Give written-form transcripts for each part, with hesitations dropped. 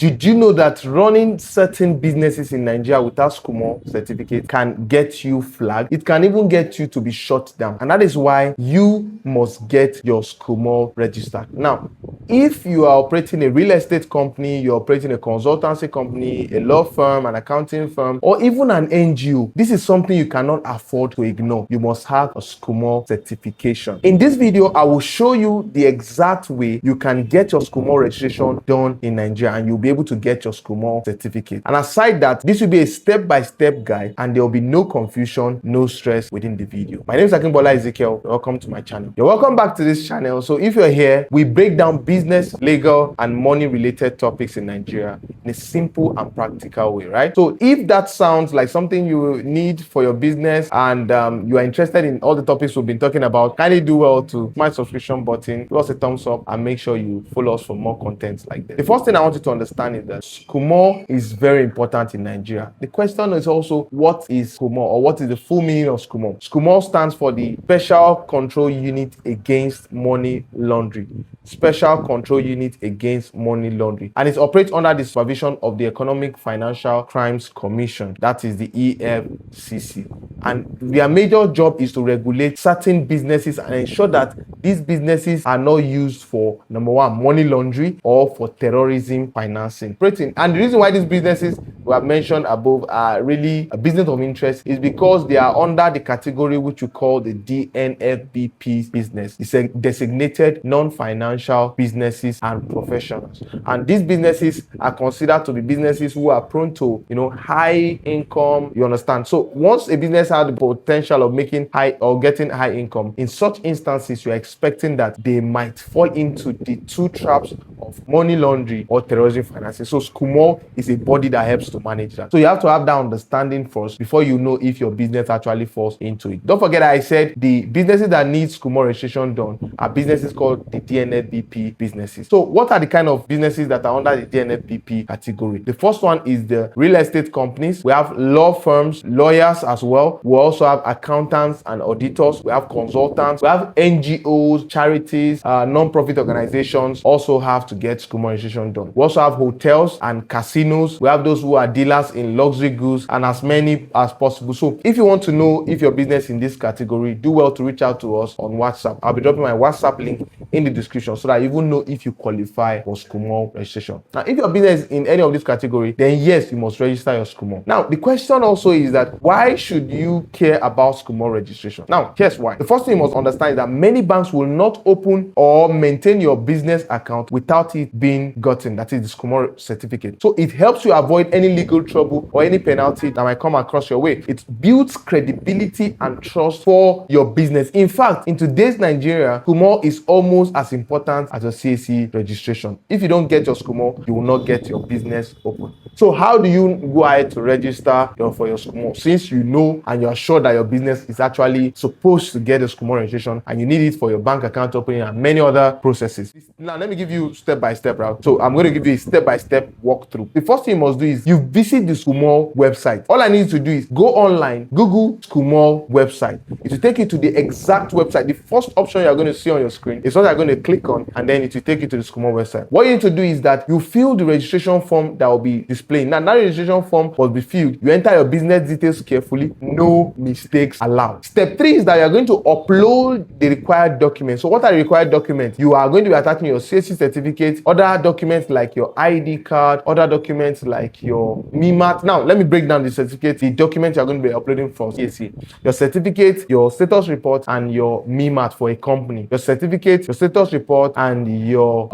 Did you know that running certain businesses in Nigeria without SCUML certificate can get you flagged? It can even get you to be shut down. And that is why you must get your SCUML registered. Now, if you are operating a real estate company, you're operating a consultancy company, a law firm, an accounting firm, or even an NGO, this is something you cannot afford to ignore. You must have a SCUML certification. In this video, I will show you the exact way you can get your SCUML registration done in Nigeria, and you'll be able to get your SCUML certificate. And aside that, this will be a step-by-step guide, and there will be no confusion, no stress within the video. My name is Akinbola Ezekiel. Welcome to my channel. You're welcome back to this channel. So if you're here, we break down business, legal, and money-related topics in Nigeria in a simple and practical way, right? So if that sounds like something you need for your business and you are interested in all the topics we've been talking about, kindly do well to hit my subscription button, give us a thumbs up, and make sure you follow us for more content like this. The first thing I want you to understand is that SCUML is very important in Nigeria. The question is also, what is SCUML, or what is the full meaning of SCUML? SCUML stands for the Special Control Unit Against Money Laundering. Special Control Unit Against Money Laundering. And it operates under the supervision of the Economic Financial Crimes Commission, that is the EFCC. And their major job is to regulate certain businesses and ensure that these businesses are not used for, number one, money laundering or for terrorism financing. And the reason why these businesses we have mentioned above are really a business of interest is because they are under the category which we call the DNFBP business. It's a designated non-financial businesses and professionals. And these businesses are considered to be businesses who are prone to, high income. You understand? So once a business has the potential of making high or getting high income, in such instances, you are expecting that they might fall into the two traps of money laundering or terrorism financing. So SCUML is a body that helps to manage that. So you have to have that understanding first before you know if your business actually falls into it. Don't forget that I said the businesses that need SCUML registration done are businesses called the DNFBP businesses. So what are the kind of businesses that are under the DNFBP category? The first one is the real estate companies. We have law firms, lawyers as well. We also have accountants and auditors. We have consultants. We have NGOs, charities, non-profit organizations also have to get SCUML registration done. We also have hotels and casinos. We have those who are dealers in luxury goods, and as many as possible. So if you want to know if your business in this category, do well to reach out to us on WhatsApp. I'll be dropping my WhatsApp link in the description so that you will know if you qualify for SCUML registration. Now, if your business is in any of this category, then yes, you must register your SCUML. Now, the question also is that why should you care about SCUML registration? Now, here's why. The first thing you must understand is that many banks will not open or maintain your business account without it being gotten, that is the SCUML certificate. So it helps you avoid any legal trouble or any penalty that might come across your way. It builds credibility and trust for your business. In fact, in today's Nigeria, SCUML is almost as important as your CAC registration. If you don't get your SCUML, you will not get your business open. So how do you go ahead to register for your SCUML? Since you know and you are sure that your business is actually supposed to get a SCUML registration and you need it for your bank account opening and many other processes. Now, let me give you step-by-step route. So I'm going to give you a step-by-step walkthrough. The first thing you must do is you visit the SCUML website. All I need you to do is go online, Google SCUML website. It will take you to the exact website. The first option you're going to see on your screen is what you're going to click on, and then it will take you to the SCUML website. What you need to do is that you fill the registration form that will be displayed. Now, that registration form must be filled. You enter your business details carefully. No mistakes allowed. Step 3 is that you're going to upload the required documents. So what are the required documents? You are going to be attaching your CAC certificate, other documents like your ID card, other documents like your MIMAT. Now, let me break down the certificate, the documents you're going to be uploading from CAC. Your certificate, your status report, and your MIMAT for a company. Your certificate, your status report, and your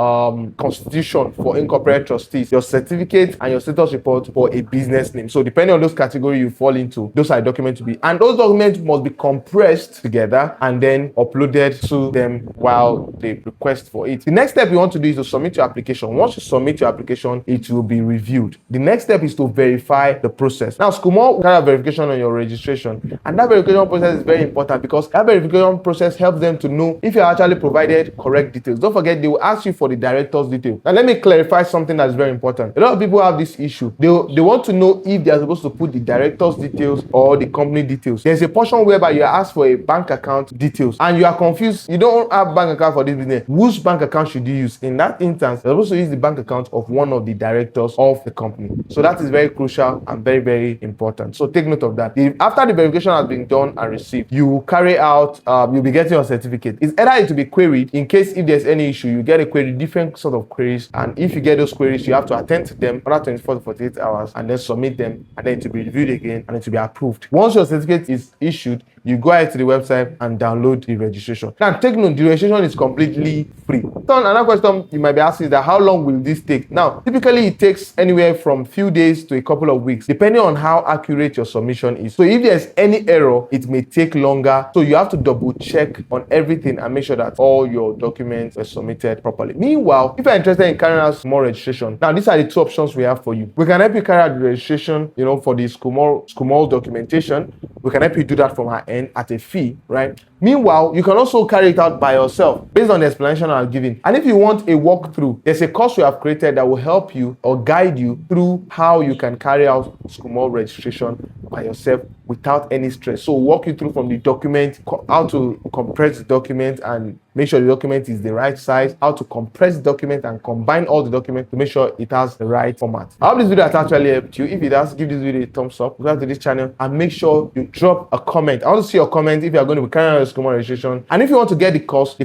constitution for incorporated trustees. Your certificate and your status report for a business name. So depending on those categories you fall into, those are documents to be. And those documents must be compressed together and then uploaded to them while they request for it. The next step you want to do is to submit your application. Once you submit your application, it will be reviewed. The next step is to verify the process. Now, SCUML carry out verification on your registration, and that verification process is very important because that verification process helps them to know if you actually provided correct details. Don't forget, they will ask you for the director's detail. Now, let me clarify something that is very important. A lot of people have this issue. They want to know if they are supposed to put the director's details or the company details. There's a portion whereby you are asked for a bank account details and you are confused. You don't have bank account for this business. Whose bank account should you use? In that instance, you're supposed to use the bank account of one of the directors of the company. So that is very crucial and very, very important. So take note of that. After the verification has been done and received, you will carry out, you'll be getting your certificate. It's either to be queried in case if there's any issue, you get a query, different sort of queries, and if you get those queries, you have to attend to them under 24 to 48 hours and then submit them, and then to be reviewed again and then to be approved. Once your certificate is issued, you go ahead to the website and download the registration. Now, take note, the registration is completely free. So another question you might be asking is that how long will this take? Now, typically it takes anywhere from few days to a couple of weeks, depending on how accurate your submission is. So if there's any error, it may take longer. So you have to double check on everything and make sure that all your documents are submitted properly. Meanwhile, if you're interested in carrying out more registration, now these are the two options we have for you. We can help you carry out the registration, for the SCUML documentation. We can help you do that from our end at a fee, right? Meanwhile, you can also carry it out by yourself based on the explanation I've given. And if you want a walkthrough, there's a course we have created that will help you or guide you through how you can carry out SCUML registration by yourself without any stress. So we'll walk you through from the document, how to compress the document and make sure the document is the right size, how to compress the document and combine all the documents to make sure it has the right format. I hope this video has actually helped you. If it does, give this video a thumbs up, subscribe to this channel, and make sure you drop a comment. I want to see your comment if you are going to be carrying out SCUML registration. And if you want to get the course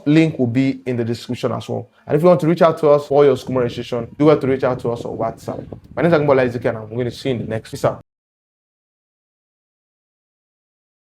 link will be in the description as well. And if you want to reach out to us for your SCUML registration, do well to reach out to us on WhatsApp. My name is Ezekiel, and I'm going to see you in the next. Peace out.